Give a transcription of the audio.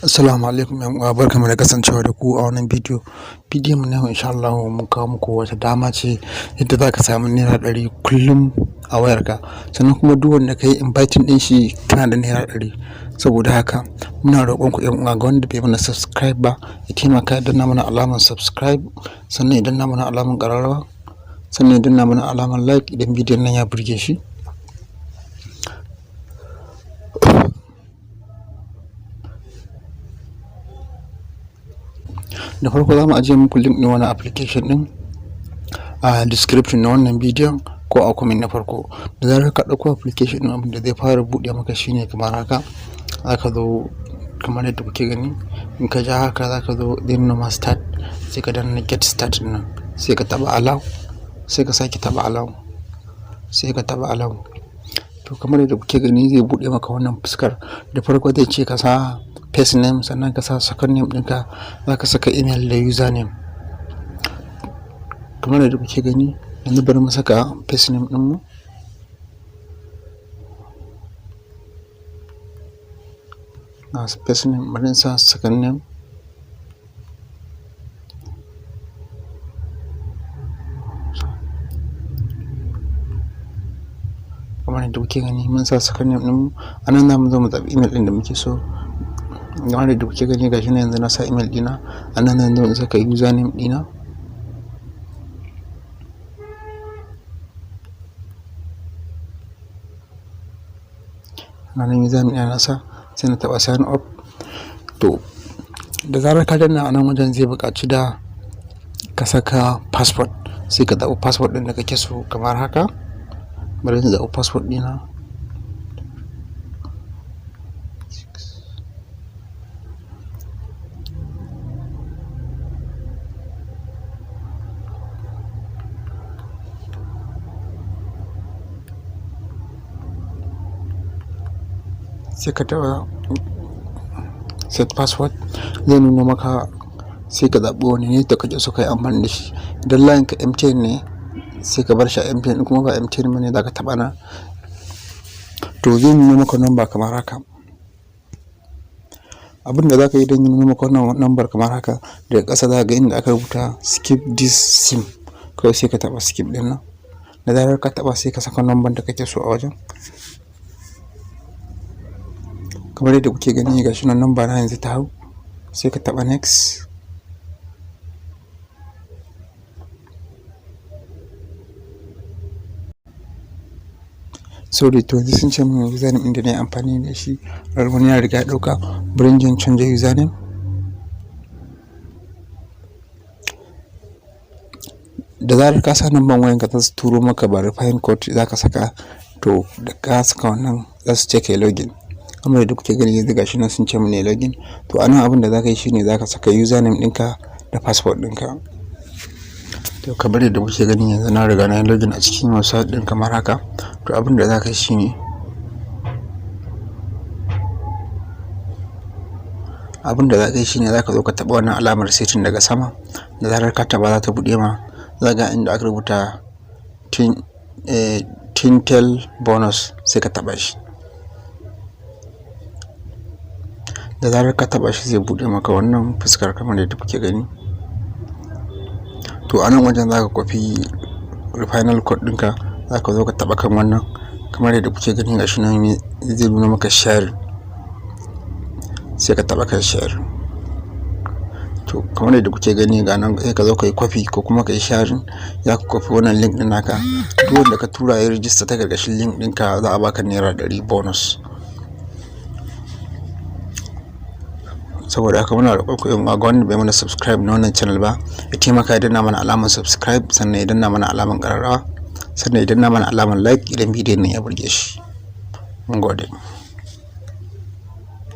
Assalamu alaikum yan uwa, barkamu da kasancewa da ku a wannan bidiyo. Bidiyon mu na yau insha Allah mun kawo muku wata dama ce yadda zaka samu naira 100 kullum a wayarka. Sannan kuma duk wanda kai inviting din shi kana da naira 100. Saboda haka muna roƙon ku yan uwa ga wanda bai mana subscribe ba ya taimaka ya danna mana alamar subscribe, sannan ya danna mana alamar ƙararrawa, sannan ya danna mana alamar like idan bidiyon nan ya burge shi. Da farko za mu ajiye muku link ɗin wani application ɗin a description na wannan bidiyon ko a comment na farko. Da zarar ka ɗauko application ɗin, abin da zai fara buɗe maka shine kamar haka. Zaka zo kamar yadda kuke gani, in ka ja haka zaka zo din noma start, sai ka danna get start ɗin nan, sai ka taɓa allow, sai ka sake taɓa allow, sai ka taɓa allow. To kamar yadda kuke gani zai buɗe maka wannan fuskar. Da farko zai ce ka sa first name, sannan ka sa second name ɗinka, za ka saka email da username. Kamar yadda kuke gani, yanzu bari mu saka first name ɗinmu. Na first name, bari in sa second name. Kamar yadda kuke gani mun sa second name ɗinmu. A nan za mu zo mu zaɓi email ɗin da muke so. Kamar yadda kuke gani gashi na yanzu na sa email ɗina. A nan zan zo in saka username ɗina. Nan username ɗina na sa, sai na taɓa sign up. To da zarar ka danna a nan wajen zai buƙaci da ka saka passport, sai ka zaɓi passport ɗin da kake so kamar haka. Bari in zaɓi passport ɗina. Sai ka taɓa set password, zai nuna maka sai ka zaɓi wani ne da kake so kai amfani da shi. Idan layin ka MTN ne sai ka bar shi a MTN, kuma ba MTN bane za ka taɓa na. To zai nuna maka number kamar haka. Abin da za ka yi don nuna maka wannan number kamar haka, daga ƙasa za ga inda aka rubuta skip this sim, kawai sai ka taɓa skip ɗin nan. Da zarar ka taɓa sai ka saka number da kake so a wajen. Kamar yadda kuke gani gashi nan number na yanzu ta hau, sai ka taɓa next. Sorry, to yanzu sun ce min username ɗin da na yi amfani da shi wani ya riga ya ɗauka. Bari in je in canja username. Da zarar ka sa number wayanka za su turo maka verifying code za ka saka. To da ka saka wannan za su ce kai login. Kamar yadda kuke gani yanzu gashi nan sun ce mu ne login. To anan abin da za ka yi shine za ka saka username ɗinka da passport ɗinka. To kamar yadda kuke gani yanzu na riga na yi login a cikin MUSAB ɗin kamar haka. To abin da za ka yi shine za ka zo ka taɓa wannan alamar setting daga sama. Da zarar ka taɓa za ta buɗe ma, za ga inda aka rubuta tintel bonus, sai ka taɓa shi. Da zarar ka taɓa shi zai buɗe maka wannan fuskar kamar yadda kuke gani. To a nan wajen za ka kwafi final code ɗinka, za ka zo ka taɓa kan wannan. Kamar yadda kuke gani gashi nan zai nuna maka share, sai ka taɓa kan share. To kamar yadda kuke gani ga nan sai ka zo ka yi kwafi ko kuma ka yi sharing. Ya ka kwafi wannan link ɗin naka. Duk wanda ka tura ya register ta gargashin link ɗinka za a baka naira 100 bonus. Saboda haka muna roƙon ku yan uwa ga wanda bai mana subscribe na wannan channel ba ya taimaka ya danna mana alamar subscribe, sannan ya danna mana alamar ƙararrawa, sannan ya danna mana alamar like idan bidiyon nan ya burge shi. Mun gode.